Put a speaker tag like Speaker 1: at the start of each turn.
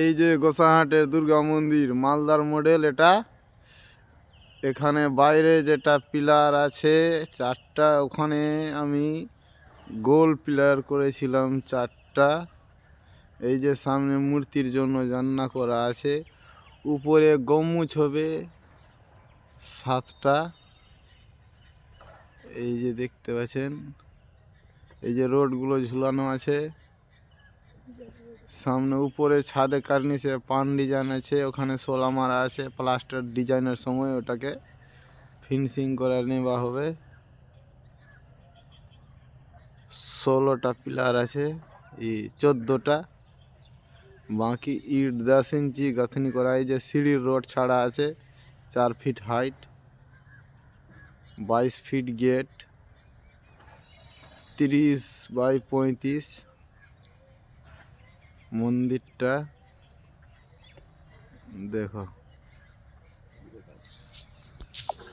Speaker 1: এই যে গোসাহাটের দুর্গা মন্দির মালদার মডেল এটা। এখানে বাইরে যেটা পিলার আছে চারটা, ওখানে আমি গোল পিলার করেছিলাম চারটা। এই যে সামনে মূর্তির জন্য জান্না করা আছে, উপরে গম্বুজ হবে 7টা। এই যে দেখতে পাচ্ছেন, এই যে রোডগুলো ঝুলানো আছে সামনে। উপরে ছাদে কার্নিশে পান ডিজাইন আছে, ওখানে শোলা মারা আছে। প্লাস্টার ডিজাইনের সময় ওটাকে ফিনিশিং করে নেওয়া হবে। 16টা পিলার আছে, 14টা। বাকি ইট 10 ইঞ্চি গাঁথনি করা। এই যে সিঁড়ির রড ছাড়া আছে 4 feet height, 22 feet gate, 30 by 35। মন্দিরটা দেখো।